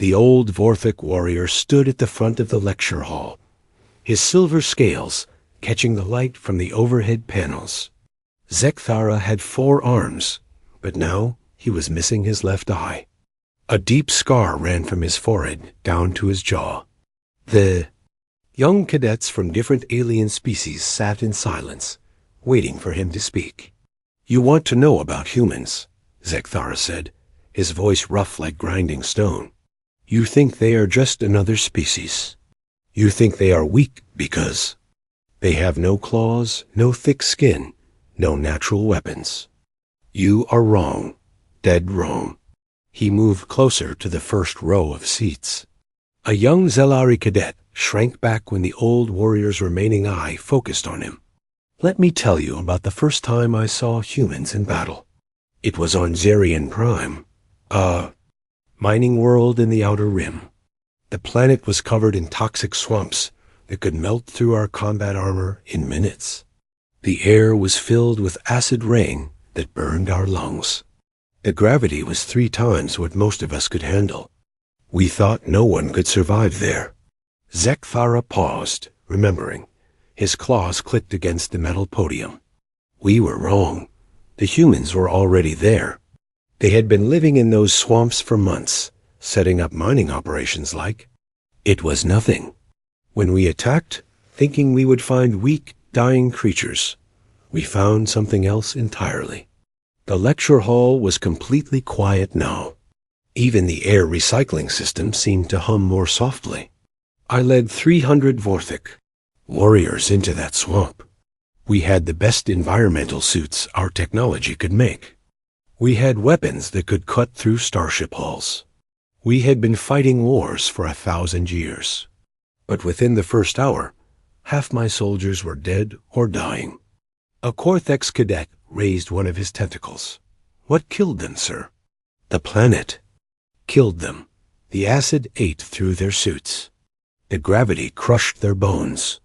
The old Vorthik warrior stood at the front of the lecture hall, his silver scales catching the light from the overhead panels. Zekthara had 4 arms, but now he was missing his left eye. A deep scar ran from his forehead down to his jaw. The young cadets from different alien species sat in silence, waiting for him to speak. "You want to know about humans," Zekthara said, his voice rough like grinding stone. "You think they are just another species. You think they are weak because they have no claws, no thick skin, no natural weapons. You are wrong, dead wrong." He moved closer to the first row of seats. A young Zelari cadet shrank back when the old warrior's remaining eye focused on him. "Let me tell you about the first time I saw humans in battle. It was on Zerian Prime, a mining world in the Outer Rim. The planet was covered in toxic swamps that could melt through our combat armor in minutes. The air was filled with acid rain that burned our lungs. The gravity was 3 times what most of us could handle. We thought no one could survive there." Zekthara paused, remembering. His claws clicked against the metal podium. "We were wrong. The humans were already there. They had been living in those swamps for months, setting up mining operations like. It was nothing. When we attacked, thinking we would find weak, dying creatures, we found something else entirely." The lecture hall was completely quiet now. Even the air recycling system seemed to hum more softly. I led 300 Vorthik warriors into that swamp. We had the best environmental suits our technology could make. We had weapons that could cut through starship hulls. We had been fighting wars for 1,000 years. But within the first hour, half my soldiers were dead or dying. A Corthex cadet raised one of his tentacles. "What killed them, sir?" "The planet killed them. The acid ate through their suits. The gravity crushed their bones.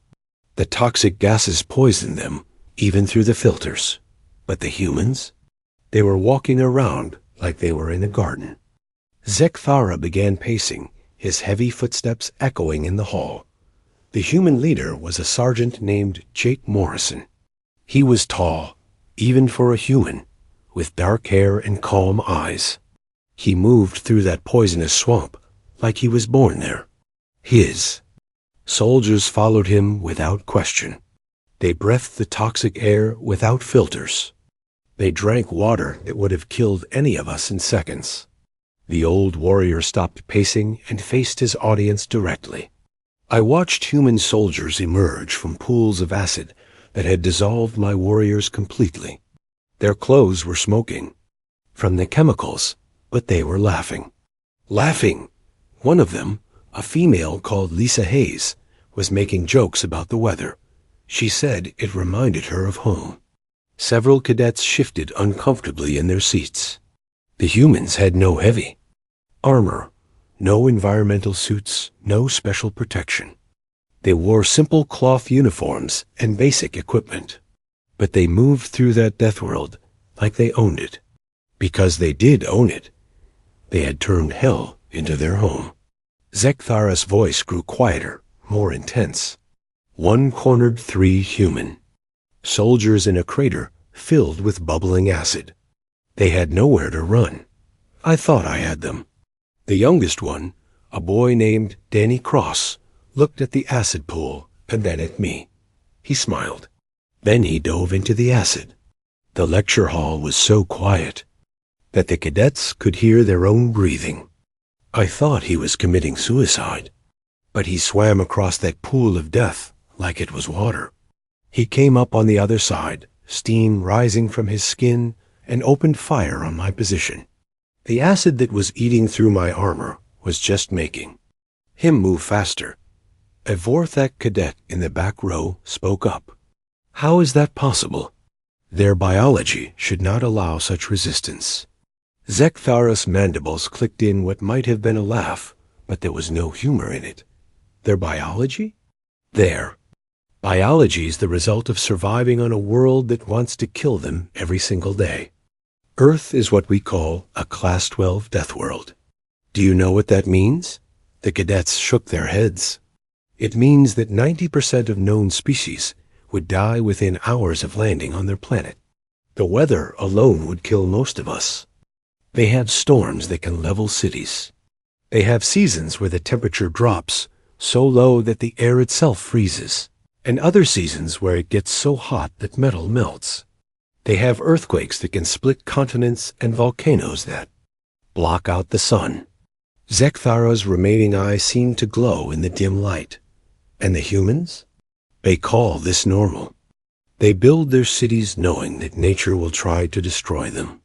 The toxic gases poisoned them, even through the filters. But the humans? They were walking around like they were in a garden." Zekthara began pacing, his heavy footsteps echoing in the hall. The human leader was a sergeant named Jake Morrison. He was tall, even for a human, with dark hair and calm eyes. He moved through that poisonous swamp like he was born there. His soldiers followed him without question. They breathed the toxic air without filters. They drank water that would have killed any of us in seconds. The old warrior stopped pacing and faced his audience directly. I watched human soldiers emerge from pools of acid that had dissolved my warriors completely. Their clothes were smoking from the chemicals, but they were laughing. Laughing! One of them, a female called Lisa Hayes, was making jokes about the weather. She said it reminded her of home. Several cadets shifted uncomfortably in their seats. The humans had no heavy armor, no environmental suits, no special protection. They wore simple cloth uniforms and basic equipment. But they moved through that death world like they owned it. Because they did own it. They had turned hell into their home. Zekthara's voice grew quieter, more intense. 1 cornered 3 human. Soldiers in a crater filled with bubbling acid. They had nowhere to run. I thought I had them. The youngest one, a boy named Danny Cross, looked at the acid pool and then at me. He smiled. Then he dove into the acid. The lecture hall was so quiet that the cadets could hear their own breathing. I thought he was committing suicide, but he swam across that pool of death like it was water. He came up on the other side, steam rising from his skin, and opened fire on my position. The acid that was eating through my armor was just making him move faster. A Vorthak cadet in the back row spoke up. "How is that possible? Their biology should not allow such resistance." Zekthara's mandibles clicked in what might have been a laugh, but there was no humor in it. Their biology? Their biology is the result of surviving on a world that wants to kill them every single day. Earth is what we call a Class 12 death world. Do you know what that means? The cadets shook their heads. It means that 90% of known species would die within hours of landing on their planet. The weather alone would kill most of us. They have storms that can level cities. They have seasons where the temperature drops so low that the air itself freezes, and other seasons where it gets so hot that metal melts. They have earthquakes that can split continents and volcanoes that block out the sun. Zekthara's remaining eye seemed to glow in the dim light. And the humans? They call this normal. They build their cities knowing that nature will try to destroy them.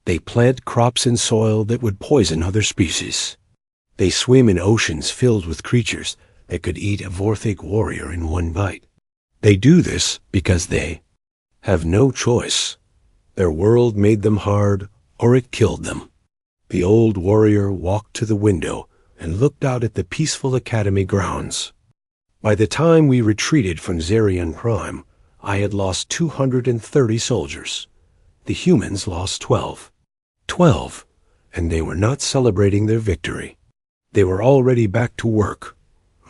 They plant crops in soil that would poison other species. They swim in oceans filled with creatures that could eat a Vorthig warrior in one bite. They do this because they have no choice. Their world made them hard, or it killed them. The old warrior walked to the window and looked out at the peaceful academy grounds. By the time we retreated from Zerion Prime, I had lost 230 soldiers. The humans lost 12. 12, and they were not celebrating their victory. They were already back to work,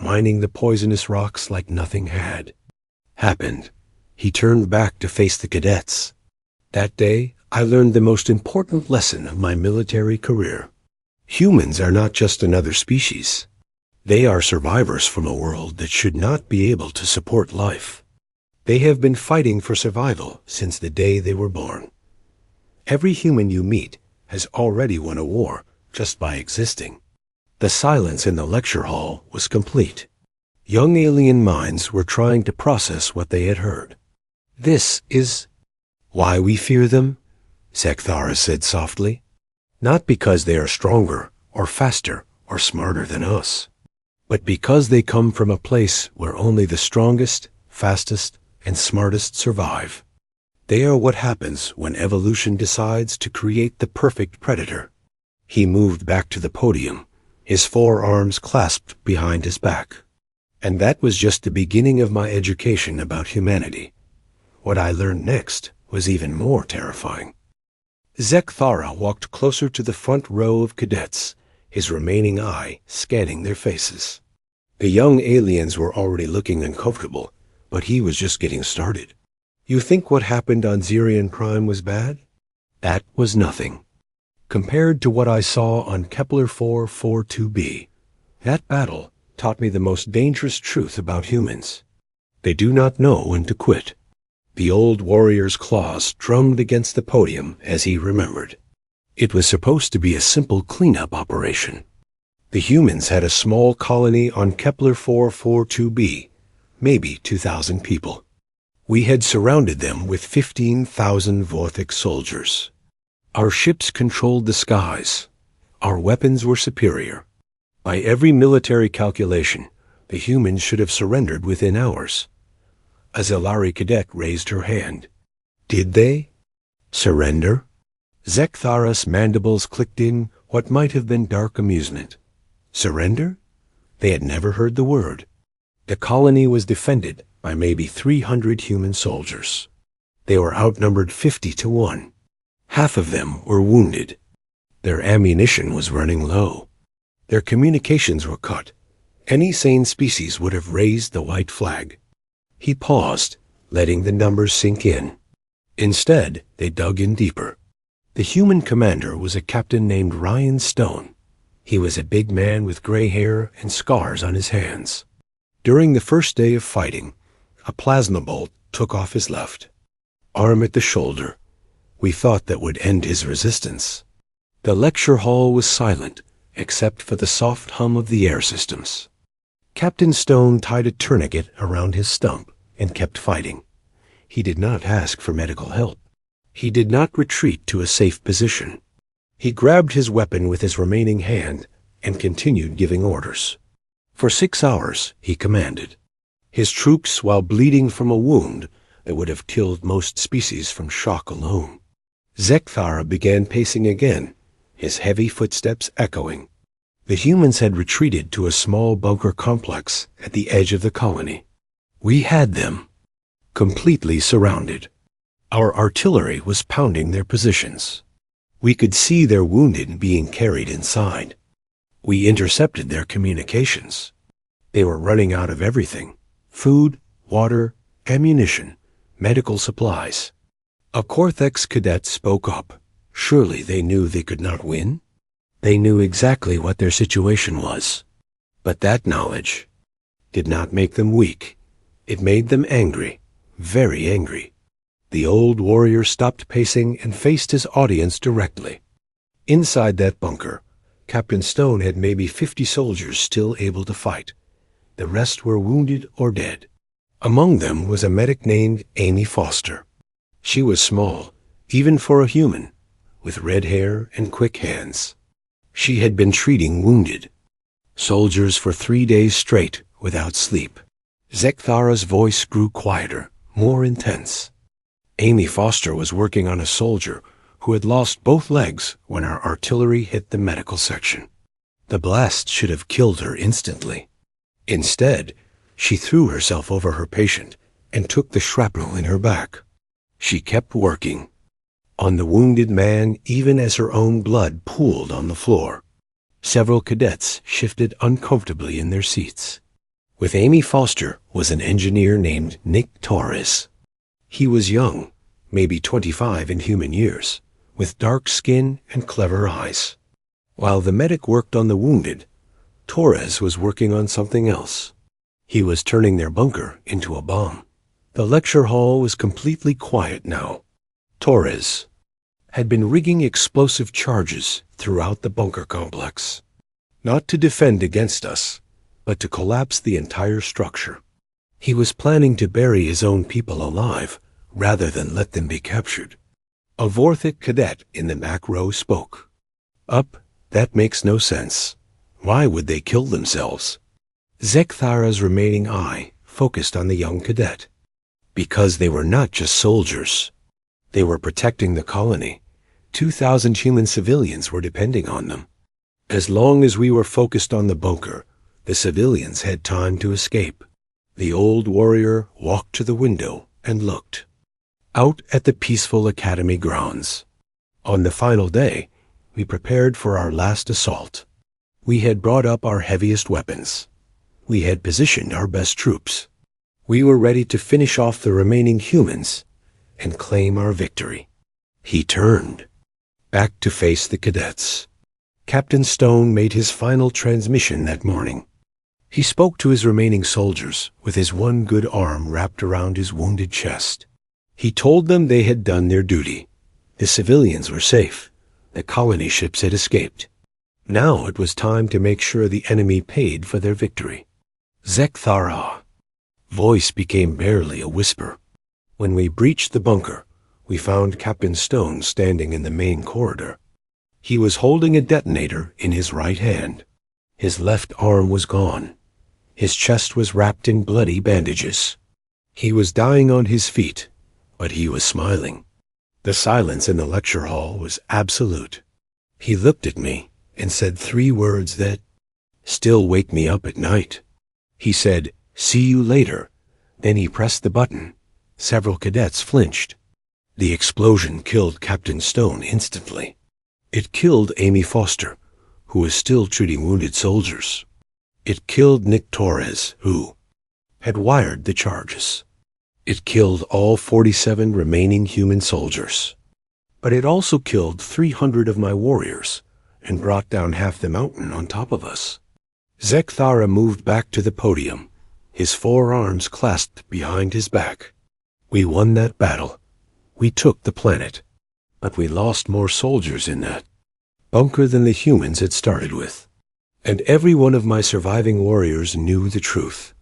mining the poisonous rocks like nothing had happened. He turned back to face the cadets. That day, I learned the most important lesson of my military career. Humans are not just another species. They are survivors from a world that should not be able to support life. They have been fighting for survival since the day they were born. Every human you meet has already won a war just by existing. The silence in the lecture hall was complete. Young alien minds were trying to process what they had heard. This is why we fear them, Zekthara said softly. Not because they are stronger or faster or smarter than us, but because they come from a place where only the strongest, fastest, and smartest survive. They are what happens when evolution decides to create the perfect predator. He moved back to the podium, his forearms clasped behind his back. And that was just the beginning of my education about humanity. What I learned next was even more terrifying. Zekthara walked closer to the front row of cadets, his remaining eye scanning their faces. The young aliens were already looking uncomfortable, but he was just getting started. You think what happened on Zerion Prime was bad? That was nothing. Compared to what I saw on Kepler 442b, that battle taught me the most dangerous truth about humans. They do not know when to quit. The old warrior's claws drummed against the podium as he remembered. It was supposed to be a simple cleanup operation. The humans had a small colony on Kepler 442b, maybe 2,000 people. We had surrounded them with 15,000 Vorthig soldiers. Our ships controlled the skies. Our weapons were superior. By every military calculation, the humans should have surrendered within hours. A Zelari cadet raised her hand. Did they surrender? Zekthara's mandibles clicked in what might have been dark amusement. Surrender? They had never heard the word. The colony was defended by maybe 300 human soldiers. They were outnumbered 50 to 1. Half of them were wounded. Their ammunition was running low. Their communications were cut. Any sane species would have raised the white flag. He paused, letting the numbers sink in. Instead, they dug in deeper. The human commander was a captain named Ryan Stone. He was a big man with gray hair and scars on his hands. During the first day of fighting, a plasma bolt took off his left arm at the shoulder. We thought that would end his resistance. The lecture hall was silent, except for the soft hum of the air systems. Captain Stone tied a tourniquet around his stump and kept fighting. He did not ask for medical help. He did not retreat to a safe position. He grabbed his weapon with his remaining hand and continued giving orders. For 6 hours, he commanded. His troops, while bleeding from a wound that would have killed most species from shock alone. Zekthara began pacing again, his heavy footsteps echoing. The humans had retreated to a small bunker complex at the edge of the colony. We had them completely surrounded. Our artillery was pounding their positions. We could see their wounded being carried inside. We intercepted their communications. They were running out of everything: food, water, ammunition, medical supplies. A Cortex cadet spoke up. Surely they knew they could not win? They knew exactly what their situation was. But that knowledge did not make them weak. It made them angry, very angry. The old warrior stopped pacing and faced his audience directly. Inside that bunker, Captain Stone had maybe 50 soldiers still able to fight. The rest were wounded or dead. Among them was a medic named Amy Foster. She was small, even for a human, with red hair and quick hands. She had been treating wounded soldiers for 3 days straight without sleep. Zekthara's voice grew quieter, more intense. Amy Foster was working on a soldier who had lost both legs when our artillery hit the medical section. The blast should have killed her instantly. Instead, she threw herself over her patient and took the shrapnel in her back. She kept working on the wounded man even as her own blood pooled on the floor. Several cadets shifted uncomfortably in their seats. With Amy Foster was an engineer named Nick Torres. He was young, maybe 25 in human years, with dark skin and clever eyes. While the medic worked on the wounded, Torres was working on something else. He was turning their bunker into a bomb. The lecture hall was completely quiet now. Torres had been rigging explosive charges throughout the bunker complex, not to defend against us, but to collapse the entire structure. He was planning to bury his own people alive rather than let them be captured. A Vorthic cadet in the back row spoke. That makes no sense. Why would they kill themselves? Zekthara's remaining eye focused on the young cadet. Because they were not just soldiers. They were protecting the colony. 2,000 human civilians were depending on them. As long as we were focused on the bunker, the civilians had time to escape. The old warrior walked to the window and looked out at the peaceful academy grounds. On the final day, we prepared for our last assault. We had brought up our heaviest weapons. We had positioned our best troops. We were ready to finish off the remaining humans and claim our victory. He turned back to face the cadets. Captain Stone made his final transmission that morning. He spoke to his remaining soldiers with his one good arm wrapped around his wounded chest. He told them they had done their duty. The civilians were safe. The colony ships had escaped. Now it was time to make sure the enemy paid for their victory. Zekthara. Voice became barely a whisper. When we breached the bunker, we found Captain Stone standing in the main corridor. He was holding a detonator in his right hand. His left arm was gone. His chest was wrapped in bloody bandages. He was dying on his feet, but he was smiling. The silence in the lecture hall was absolute. He looked at me and said 3 words that still wake me up at night. He said, "See you later." Then he pressed the button. Several cadets flinched. The explosion killed Captain Stone instantly. It killed Amy Foster, who was still treating wounded soldiers. It killed Nick Torres, who had wired the charges. It killed all 47 remaining human soldiers. But it also killed 300 of my warriors and brought down half the mountain on top of us. Zekthara moved back to the podium, his 4 arms clasped behind his back. We won that battle. We took the planet. But we lost more soldiers in that bunker than the humans had started with. And every one of my surviving warriors knew the truth.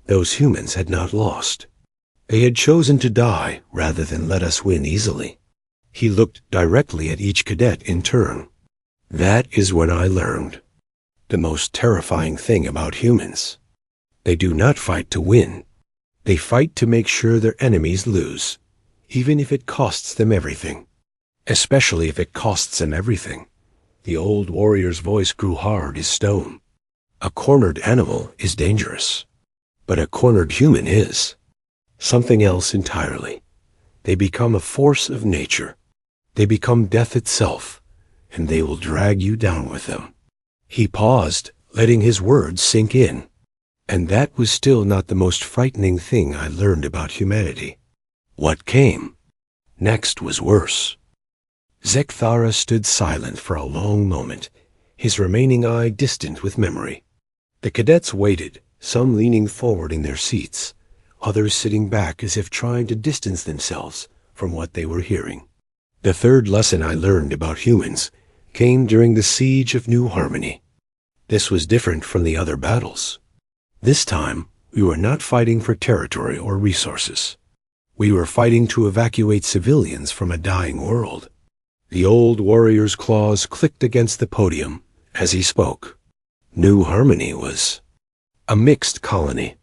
Those humans had not lost. They had chosen to die rather than let us win easily. He looked directly at each cadet in turn. That is when I learned the most terrifying thing about humans. They do not fight to win. They fight to make sure their enemies lose, even if it costs them everything. Especially if it costs them everything. The old warrior's voice grew hard as stone. A cornered animal is dangerous, but a cornered human is something else entirely. They become a force of nature. They become death itself, and they will drag you down with them. He paused, letting his words sink in. And that was still not the most frightening thing I learned about humanity. What came next was worse. Zekthara stood silent for a long moment, his remaining eye distant with memory. The cadets waited, some leaning forward in their seats, others sitting back as if trying to distance themselves from what they were hearing. The third lesson I learned about humans came during the siege of New Harmony. This was different from the other battles. This time, we were not fighting for territory or resources. We were fighting to evacuate civilians from a dying world. The old warrior's claws clicked against the podium as he spoke. New Harmony was a mixed colony.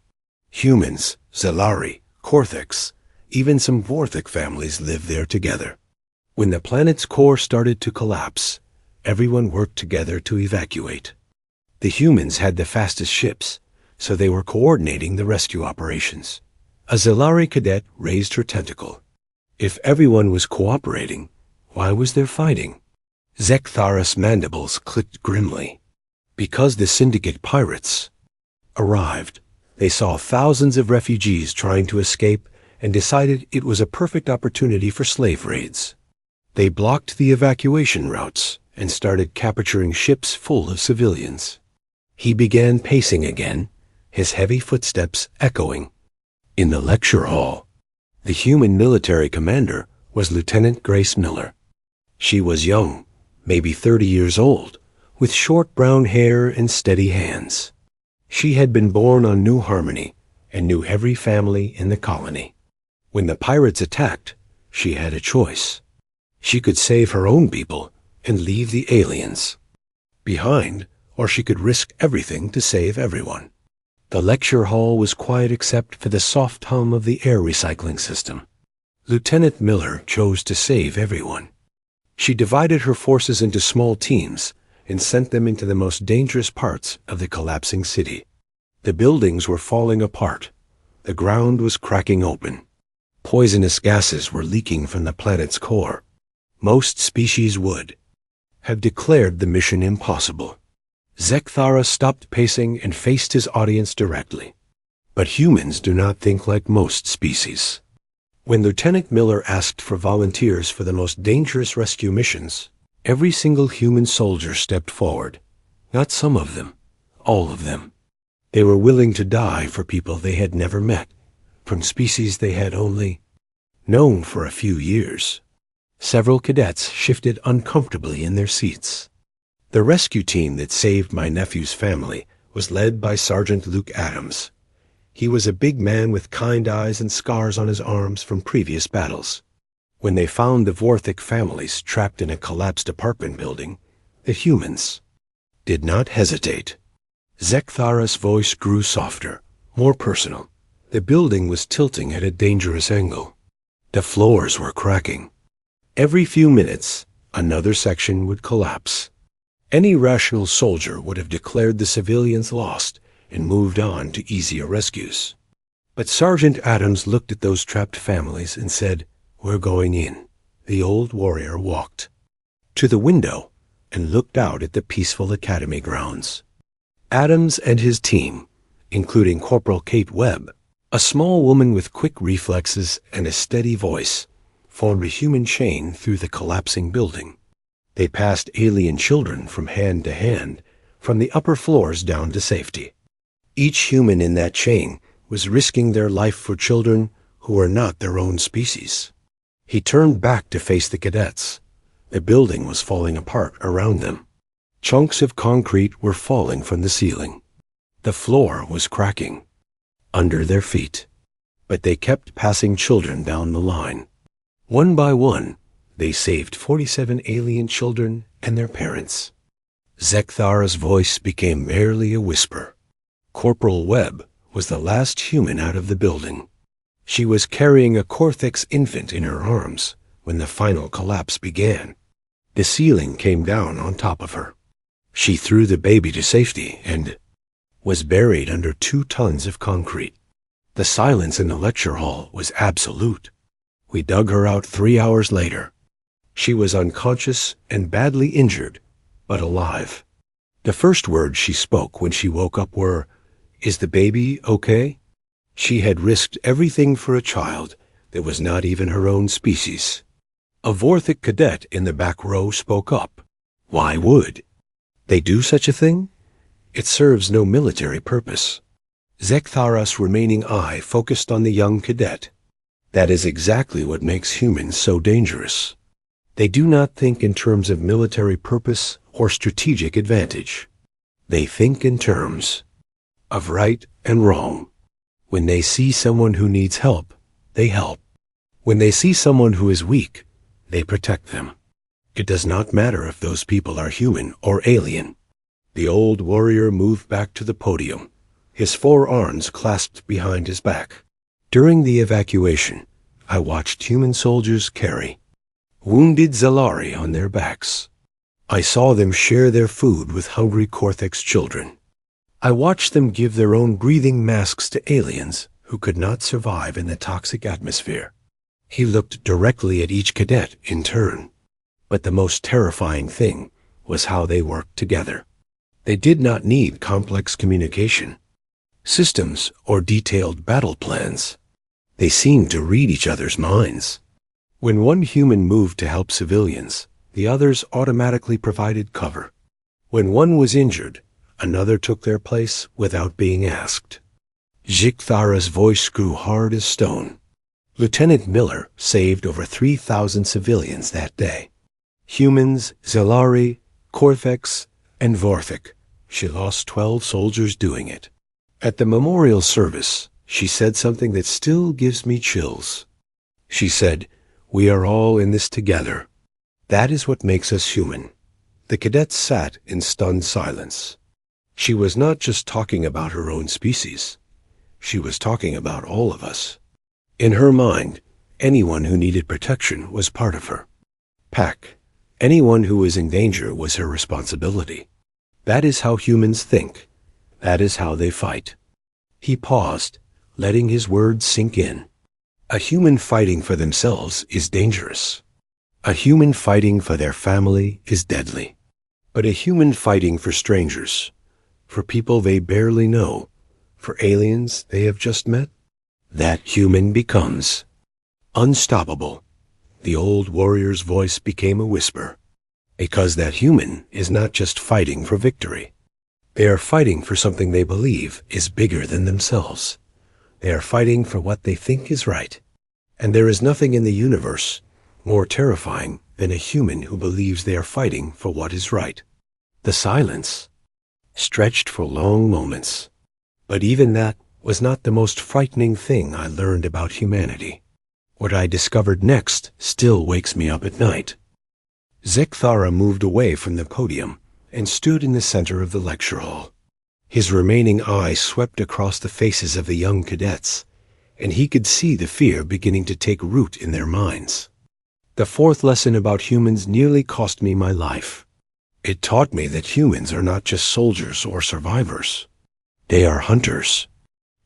Humans, Zelari, Korthiks, even some Vorthic families lived there together. When the planet's core started to collapse, everyone worked together to evacuate. The humans had the fastest ships, so they were coordinating the rescue operations. A Zelari cadet raised her tentacle. If everyone was cooperating, why was there fighting? Zektharas' mandibles clicked grimly. Because the syndicate pirates arrived, they saw thousands of refugees trying to escape and decided it was a perfect opportunity for slave raids. They blocked the evacuation routes and started capturing ships full of civilians. He began pacing again, his heavy footsteps echoing. In the lecture hall, the human military commander was Lieutenant Grace Miller. She was young, maybe 30 years old, with short brown hair and steady hands. She had been born on New Harmony and knew every family in the colony. When the pirates attacked, she had a choice. She could save her own people and leave the aliens behind, or she could risk everything to save everyone. The lecture hall was quiet except for the soft hum of the air recycling system. Lieutenant Miller chose to save everyone. She divided her forces into small teams and sent them into the most dangerous parts of the collapsing city. The buildings were falling apart. The ground was cracking open. Poisonous gases were leaking from the planet's core. Most species would have declared the mission impossible. Zekthara stopped pacing and faced his audience directly. But humans do not think like most species. When Lieutenant Miller asked for volunteers for the most dangerous rescue missions, every single human soldier stepped forward. Not some of them, all of them. They were willing to die for people they had never met, from species they had only known for a few years. Several cadets shifted uncomfortably in their seats. The rescue team that saved my nephew's family was led by Sergeant Luke Adams. He was a big man with kind eyes and scars on his arms from previous battles. When they found the Vorthic families trapped in a collapsed apartment building, the humans did not hesitate. Zekthara's voice grew softer, more personal. The building was tilting at a dangerous angle. The floors were cracking. Every few minutes, another section would collapse. Any rational soldier would have declared the civilians lost and moved on to easier rescues. But Sergeant Adams looked at those trapped families and said, "We're going in." The old warrior walked to the window and looked out at the peaceful academy grounds. Adams and his team, including Corporal Kate Webb, a small woman with quick reflexes and a steady voice, formed a human chain through the collapsing building. They passed alien children from hand to hand, from the upper floors down to safety. Each human in that chain was risking their life for children who were not their own species. He turned back to face the cadets. The building was falling apart around them. Chunks of concrete were falling from the ceiling. The floor was cracking under their feet. But they kept passing children down the line. One by one, they saved 47 alien children and their parents. Zekthara's voice became merely a whisper. Corporal Webb was the last human out of the building. She was carrying a Korthix infant in her arms when the final collapse began. The ceiling came down on top of her. She threw the baby to safety and was buried under 2 tons of concrete. The silence in the lecture hall was absolute. We dug her out 3 hours later. She was unconscious and badly injured, but alive. The first words she spoke when she woke up were, "Is the baby okay?" She had risked everything for a child that was not even her own species. A Vorthic cadet in the back row spoke up. Why would they do such a thing? It serves no military purpose. Zektharas' remaining eye focused on the young cadet. That is exactly what makes humans so dangerous. They do not think in terms of military purpose or strategic advantage. They think in terms of right and wrong. When they see someone who needs help, they help. When they see someone who is weak, they protect them. It does not matter if those people are human or alien. The old warrior moved back to the podium, his 4 arms clasped behind his back. During the evacuation, I watched human soldiers carry wounded Zalari on their backs. I saw them share their food with hungry Korthek's children. I watched them give their own breathing masks to aliens who could not survive in the toxic atmosphere. He looked directly at each cadet in turn. But the most terrifying thing was how they worked together. They did not need complex communication, systems, or detailed battle plans. They seemed to read each other's minds. When one human moved to help civilians, the others automatically provided cover. When one was injured, another took their place without being asked. Zektharas' voice grew hard as stone. Lieutenant Miller saved over 3,000 civilians that day. Humans, Zalari, Kortheks, and Vorthik. She lost 12 soldiers doing it. At the memorial service, she said something that still gives me chills. She said, "We are all in this together. That is what makes us human." The cadets sat in stunned silence. She was not just talking about her own species. She was talking about all of us. In her mind, anyone who needed protection was part of her pack. Anyone who was in danger was her responsibility. That is how humans think. That is how they fight. He paused, letting his words sink in. A human fighting for themselves is dangerous. A human fighting for their family is deadly. But a human fighting for strangers, for people they barely know, for aliens they have just met, that human becomes unstoppable. The old warrior's voice became a whisper, because that human is not just fighting for victory. They are fighting for something they believe is bigger than themselves. They are fighting for what they think is right. And there is nothing in the universe more terrifying than a human who believes they are fighting for what is right. The silence stretched for long moments. But even that was not the most frightening thing I learned about humanity. What I discovered next still wakes me up at night. Zekthara moved away from the podium and stood in the center of the lecture hall. His remaining eye swept across the faces of the young cadets, and he could see the fear beginning to take root in their minds. The 4th lesson about humans nearly cost me my life. It taught me that humans are not just soldiers or survivors. They are hunters.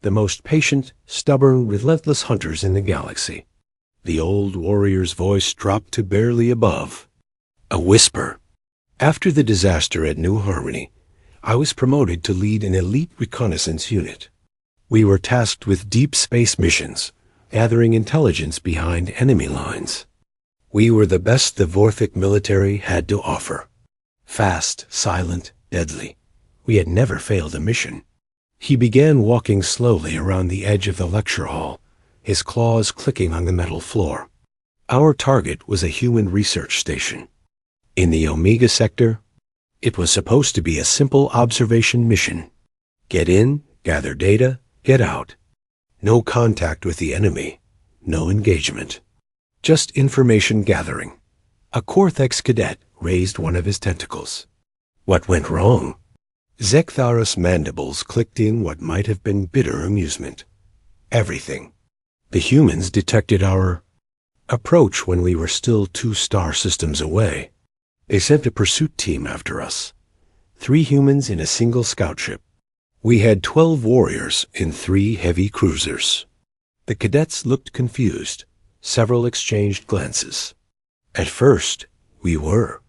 The most patient, stubborn, relentless hunters in the galaxy. The old warrior's voice dropped to barely above a whisper. After the disaster at New Harmony, I was promoted to lead an elite reconnaissance unit. We were tasked with deep space missions, gathering intelligence behind enemy lines. We were the best the Vorthic military had to offer. Fast, silent, deadly. We had never failed a mission. He began walking slowly around the edge of the lecture hall, his claws clicking on the metal floor. Our target was a human research station. In the Omega sector, it was supposed to be a simple observation mission. Get in, gather data, get out. No contact with the enemy, no engagement. Just information gathering. A Kortheks cadet raised one of his tentacles. What went wrong? Zektharas' mandibles clicked in what might have been bitter amusement. Everything. The humans detected our approach when we were still 2 star systems away. They sent a pursuit team after us. 3 humans in a single scout ship. We had 12 warriors in 3 heavy cruisers. The cadets looked confused. Several exchanged glances. At first, we were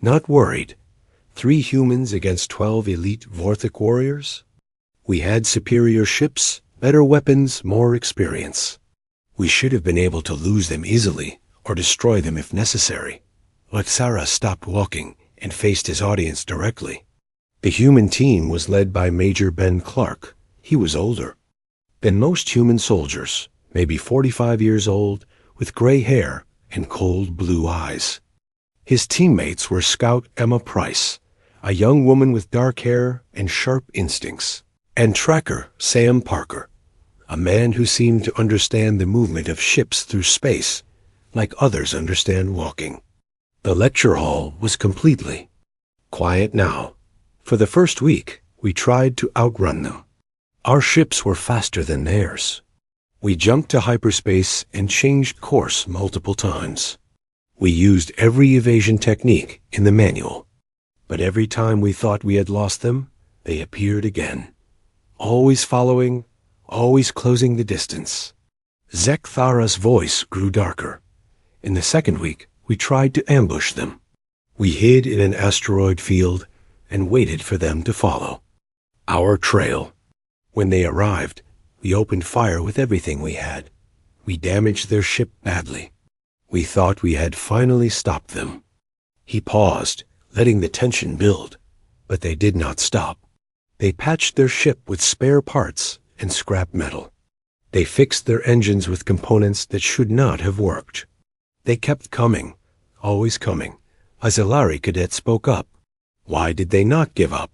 not worried, 3 humans against 12 elite Vorthic warriors? We had superior ships, better weapons, more experience. We should have been able to lose them easily, or destroy them if necessary. Lexara stopped walking and faced his audience directly. The human team was led by Major Ben Clark. He was older than most human soldiers, maybe 45 years old, with gray hair and cold blue eyes. His teammates were Scout Emma Price, a young woman with dark hair and sharp instincts, and Tracker Sam Parker, a man who seemed to understand the movement of ships through space like others understand walking. The lecture hall was completely quiet now. For the first week, we tried to outrun them. Our ships were faster than theirs. We jumped to hyperspace and changed course multiple times. We used every evasion technique in the manual, but every time we thought we had lost them, they appeared again. Always following, always closing the distance. Zekthara's voice grew darker. In the second week, we tried to ambush them. We hid in an asteroid field and waited for them to follow our trail. When they arrived, we opened fire with everything we had. We damaged their ship badly. We thought we had finally stopped them. He paused, letting the tension build, but they did not stop. They patched their ship with spare parts and scrap metal. They fixed their engines with components that should not have worked. They kept coming, always coming. A Zelari cadet spoke up. Why did they not give up?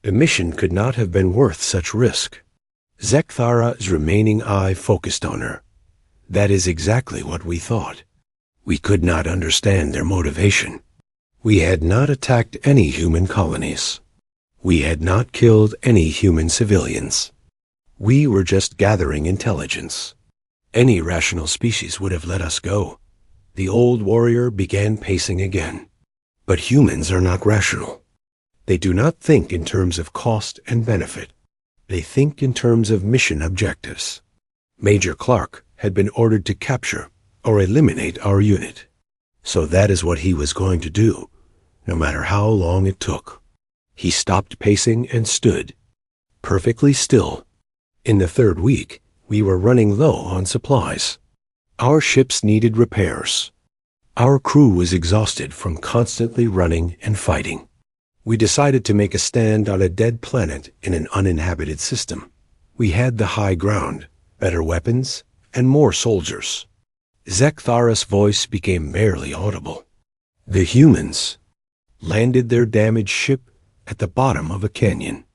The mission could not have been worth such risk. Zekthara's remaining eye focused on her. That is exactly what we thought. We could not understand their motivation. We had not attacked any human colonies. We had not killed any human civilians. We were just gathering intelligence. Any rational species would have let us go. The old warrior began pacing again. But humans are not rational. They do not think in terms of cost and benefit. They think in terms of mission objectives. Major Clark had been ordered to capture or eliminate our unit. So that is what he was going to do, no matter how long it took. He stopped pacing and stood, perfectly still. In the third week, we were running low on supplies. Our ships needed repairs. Our crew was exhausted from constantly running and fighting. We decided to make a stand on a dead planet in an uninhabited system. We had the high ground, better weapons, and more soldiers. Zekthara's voice became barely audible. The humans landed their damaged ship at the bottom of a canyon.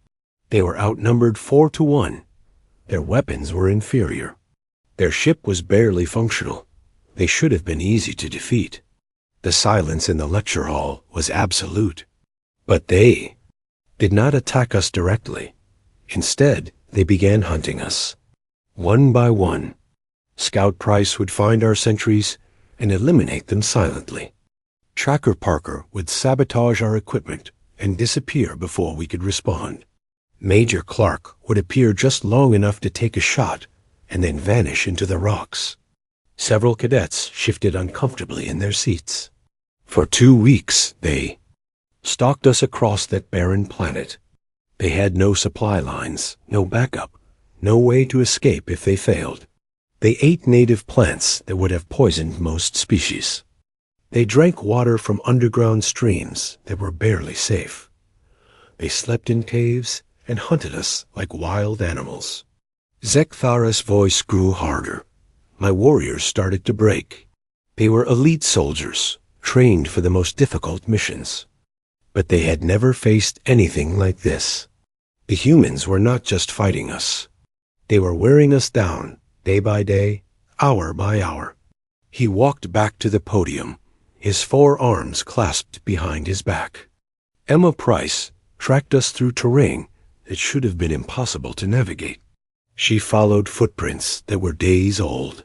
They were outnumbered 4-1. Their weapons were inferior. Their ship was barely functional. They should have been easy to defeat. The silence in the lecture hall was absolute. But they did not attack us directly. Instead, they began hunting us. One by one, Scout Price would find our sentries and eliminate them silently. Tracker Parker would sabotage our equipment and disappear before we could respond. Major Clark would appear just long enough to take a shot and then vanish into the rocks. Several cadets shifted uncomfortably in their seats. For 2 weeks, they stalked us across that barren planet. They had no supply lines, no backup, no way to escape if they failed. They ate native plants that would have poisoned most species. They drank water from underground streams that were barely safe. They slept in caves and hunted us like wild animals. Zekthara's voice grew harder. My warriors started to break. They were elite soldiers, trained for the most difficult missions. But they had never faced anything like this. The humans were not just fighting us. They were wearing us down, day by day, hour by hour. He walked back to the podium, his 4 arms clasped behind his back. Emma Price tracked us through terrain that should have been impossible to navigate. She followed footprints that were days old.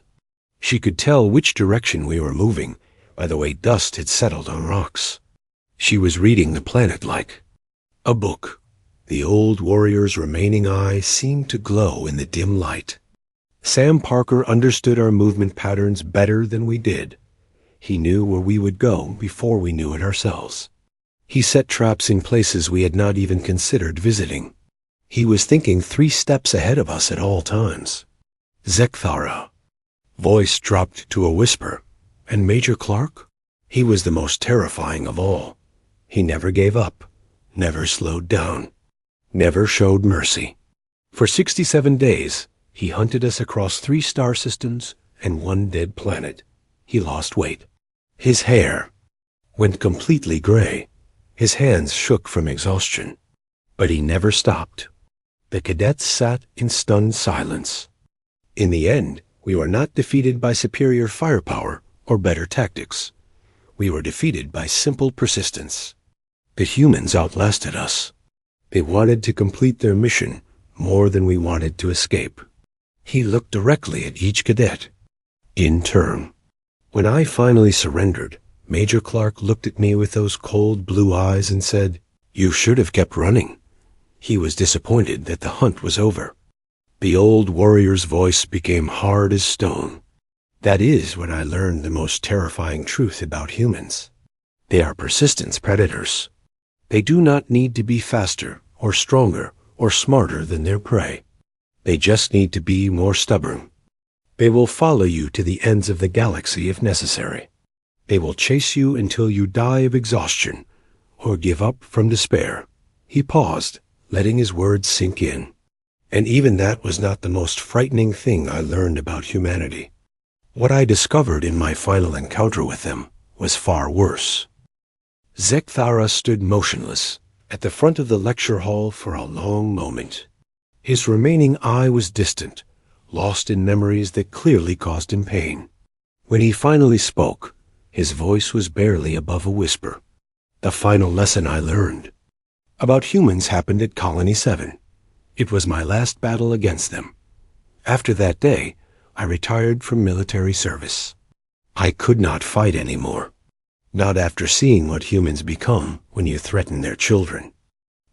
She could tell which direction we were moving by the way dust had settled on rocks. She was reading the planet like a book. The old warrior's remaining eye seemed to glow in the dim light. Sam Parker understood our movement patterns better than we did. He knew where we would go before we knew it ourselves. He set traps in places we had not even considered visiting. He was thinking 3 steps ahead of us at all times. Zekthara. Voice dropped to a whisper. And Major Clark? He was the most terrifying of all. He never gave up, never slowed down, never showed mercy. For 67 days, he hunted us across 3 star systems and 1 dead planet. He lost weight. His hair went completely gray. His hands shook from exhaustion. But he never stopped. The cadets sat in stunned silence. In the end, we were not defeated by superior firepower or better tactics. We were defeated by simple persistence. The humans outlasted us. They wanted to complete their mission more than we wanted to escape. He looked directly at each cadet, in turn. When I finally surrendered, Major Clark looked at me with those cold blue eyes and said, "You should have kept running." He was disappointed that the hunt was over. The old warrior's voice became hard as stone. That is when I learned the most terrifying truth about humans. They are persistent predators. They do not need to be faster or stronger or smarter than their prey. They just need to be more stubborn. They will follow you to the ends of the galaxy if necessary. They will chase you until you die of exhaustion or give up from despair. He paused, letting his words sink in. And even that was not the most frightening thing I learned about humanity. What I discovered in my final encounter with them was far worse. Zekthara stood motionless at the front of the lecture hall for a long moment. His remaining eye was distant, lost in memories that clearly caused him pain. When he finally spoke, his voice was barely above a whisper. The final lesson I learned about humans happened at Colony 7. It was my last battle against them. After that day, I retired from military service. I could not fight anymore. Not after seeing what humans become when you threaten their children.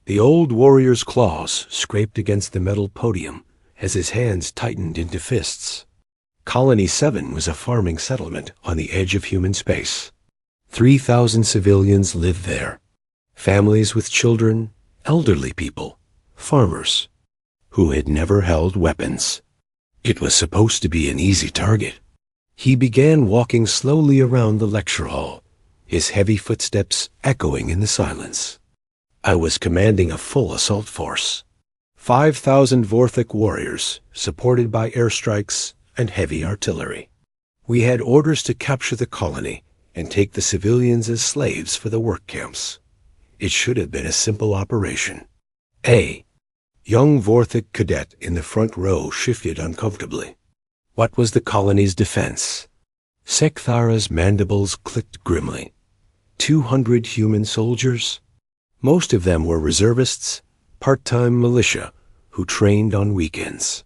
The old warrior's claws scraped against the metal podium as his hands tightened into fists. Colony 7 was a farming settlement on the edge of human space. 3,000 civilians lived there. Families with children, elderly people, farmers, who had never held weapons. It was supposed to be an easy target. He began walking slowly around the lecture hall, his heavy footsteps echoing in the silence. I was commanding a full assault force. 5,000 Vorthic warriors, supported by airstrikes and heavy artillery. We had orders to capture the colony and take the civilians as slaves for the work camps. It should have been a simple operation. A young Vorthic cadet in the front row shifted uncomfortably. What was the colony's defense? Zekthara's mandibles clicked grimly. 200 human soldiers? Most of them were reservists, part-time militia, who trained on weekends.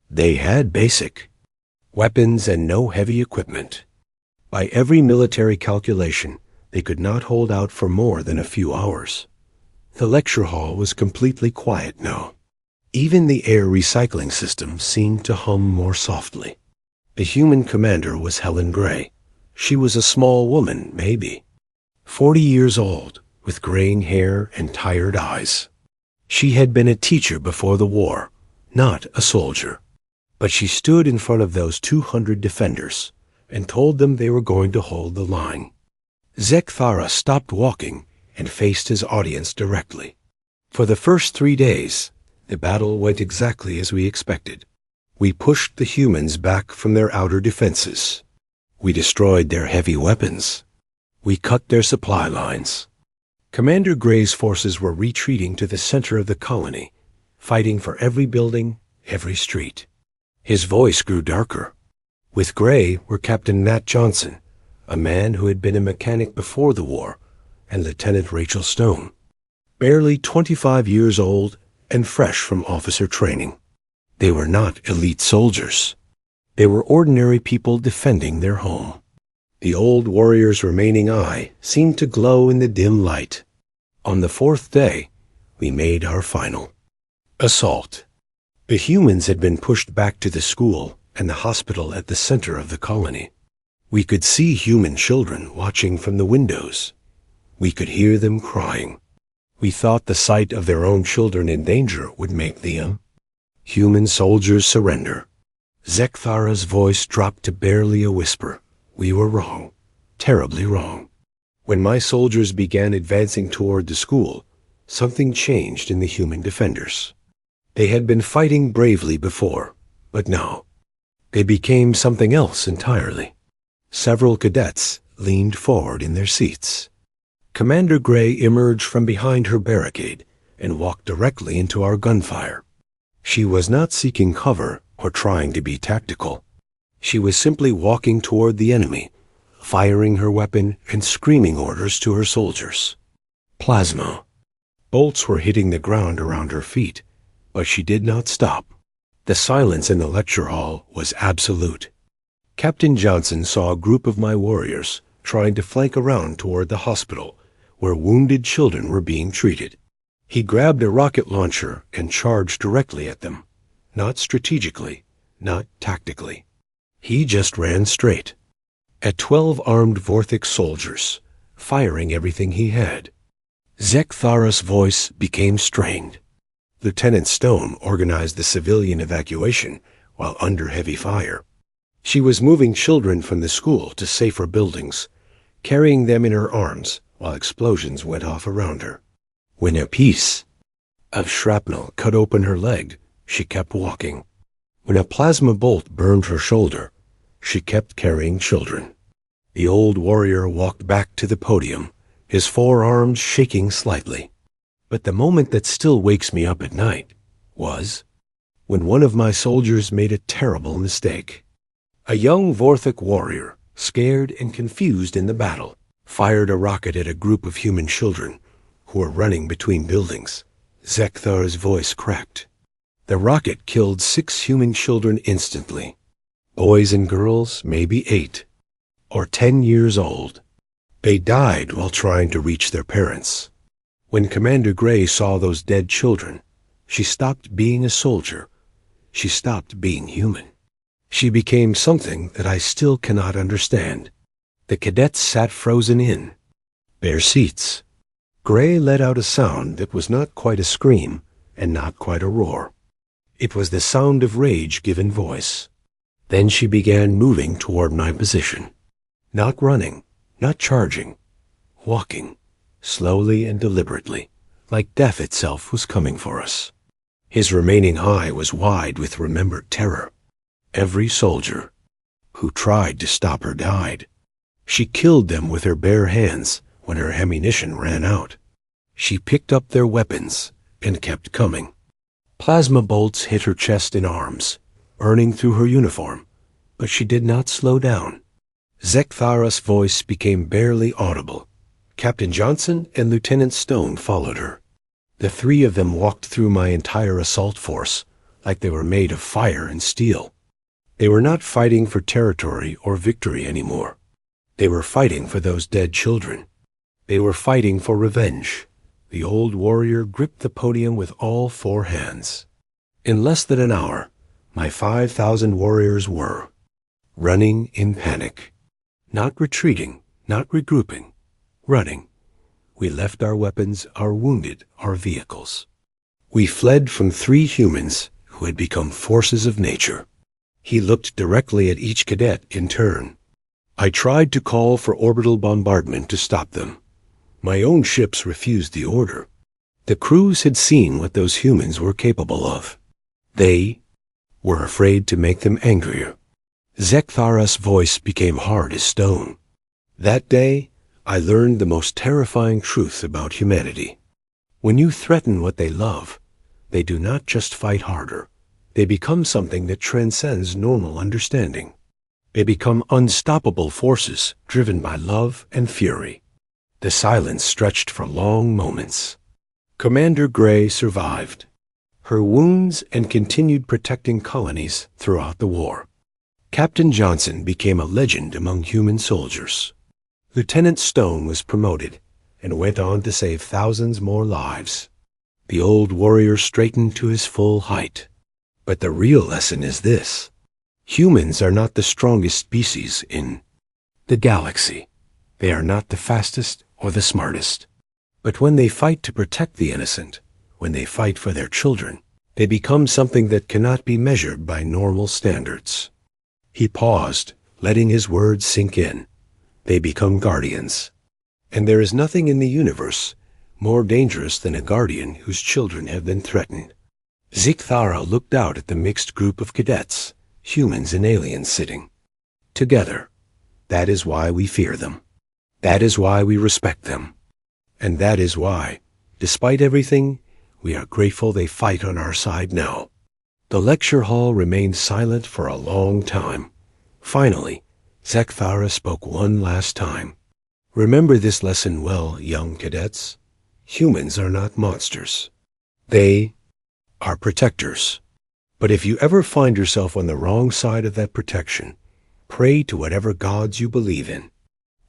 They had basic weapons and no heavy equipment. By every military calculation, they could not hold out for more than a few hours. The lecture hall was completely quiet now. Even the air recycling system seemed to hum more softly. The human commander was Helen Gray. She was a small woman, maybe 40 years old, with graying hair and tired eyes. She had been a teacher before the war, not a soldier. But she stood in front of those 200 defenders and told them they were going to hold the line. Zekthara stopped walking and faced his audience directly. For the first 3 days, the battle went exactly as we expected. We pushed the humans back from their outer defenses. We destroyed their heavy weapons. We cut their supply lines. Commander Gray's forces were retreating to the center of the colony, fighting for every building, every street. His voice grew darker. With Gray were Captain Nat Johnson, a man who had been a mechanic before the war, and Lieutenant Rachel Stone, barely 25 years old and fresh from officer training. They were not elite soldiers. They were ordinary people defending their home. The old warrior's remaining eye seemed to glow in the dim light. On the 4th day, we made our final assault. The humans had been pushed back to the school and the hospital at the center of the colony. We could see human children watching from the windows. We could hear them crying. We thought the sight of their own children in danger would make the human soldiers surrender. Zekthara's voice dropped to barely a whisper. We were wrong, terribly wrong. When my soldiers began advancing toward the school, something changed in the human defenders. They had been fighting bravely before, but now they became something else entirely. Several cadets leaned forward in their seats. Commander Gray emerged from behind her barricade and walked directly into our gunfire. She was not seeking cover or trying to be tactical. She was simply walking toward the enemy, firing her weapon and screaming orders to her soldiers. Plasma. Bolts were hitting the ground around her feet, but she did not stop. The silence in the lecture hall was absolute. Captain Johnson saw a group of my warriors trying to flank around toward the hospital, where wounded children were being treated. He grabbed a rocket launcher and charged directly at them. Not strategically, not tactically. He just ran straight at 12 armed Vorthic soldiers, firing everything he had. Zekthara's voice became strained. Lieutenant Stone organized the civilian evacuation while under heavy fire. She was moving children from the school to safer buildings, carrying them in her arms while explosions went off around her. When a piece of shrapnel cut open her leg, she kept walking. When a plasma bolt burned her shoulder, she kept carrying children. The old warrior walked back to the podium, his forearms shaking slightly. But the moment that still wakes me up at night was when one of my soldiers made a terrible mistake. A young Vorthic warrior, scared and confused in the battle, fired a rocket at a group of human children who were running between buildings. Zekthar's voice cracked. The rocket killed 6 human children instantly. Boys and girls, maybe 8 or 10 years old. They died while trying to reach their parents. When Commander Gray saw those dead children, she stopped being a soldier. She stopped being human. She became something that I still cannot understand. The cadets sat frozen in their seats. Gray let out a sound that was not quite a scream and not quite a roar. It was the sound of rage given voice. Then she began moving toward my position. Not running, not charging, walking, slowly and deliberately, like death itself was coming for us. His remaining eye was wide with remembered terror. Every soldier who tried to stop her died. She killed them with her bare hands when her ammunition ran out. She picked up their weapons and kept coming. Plasma bolts hit her chest and arms, burning through her uniform, but she did not slow down. Zekthara's voice became barely audible. Captain Johnson and Lieutenant Stone followed her. The 3 of them walked through my entire assault force like they were made of fire and steel. They were not fighting for territory or victory anymore. They were fighting for those dead children. They were fighting for revenge. The old warrior gripped the podium with all 4 hands. In less than an hour, my 5,000 warriors were running in panic. Not retreating, not regrouping, running. We left our weapons, our wounded, our vehicles. We fled from 3 humans who had become forces of nature. He looked directly at each cadet in turn. I tried to call for orbital bombardment to stop them. My own ships refused the order. The crews had seen what those humans were capable of. They were afraid to make them angrier. Zekthara's voice became hard as stone. That day, I learned the most terrifying truth about humanity. When you threaten what they love, they do not just fight harder. They become something that transcends normal understanding. They become unstoppable forces driven by love and fury. The silence stretched for long moments. Commander Gray survived her wounds and continued protecting colonies throughout the war. Captain Johnson became a legend among human soldiers. Lieutenant Stone was promoted and went on to save thousands more lives. The old warrior straightened to his full height. But the real lesson is this: humans are not the strongest species in the galaxy. They are not the fastest or the smartest. But when they fight to protect the innocent, when they fight for their children, they become something that cannot be measured by normal standards. He paused, letting his words sink in. They become guardians. And there is nothing in the universe more dangerous than a guardian whose children have been threatened. Zikthara looked out at the mixed group of cadets, humans and aliens sitting together. That is why we fear them. That is why we respect them. And that is why, despite everything, we are grateful they fight on our side now. The lecture hall remained silent for a long time. Finally, Zikthara spoke one last time. Remember this lesson well, young cadets. Humans are not monsters. They are protectors. But if you ever find yourself on the wrong side of that protection, pray to whatever gods you believe in,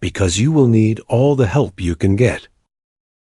because you will need all the help you can get.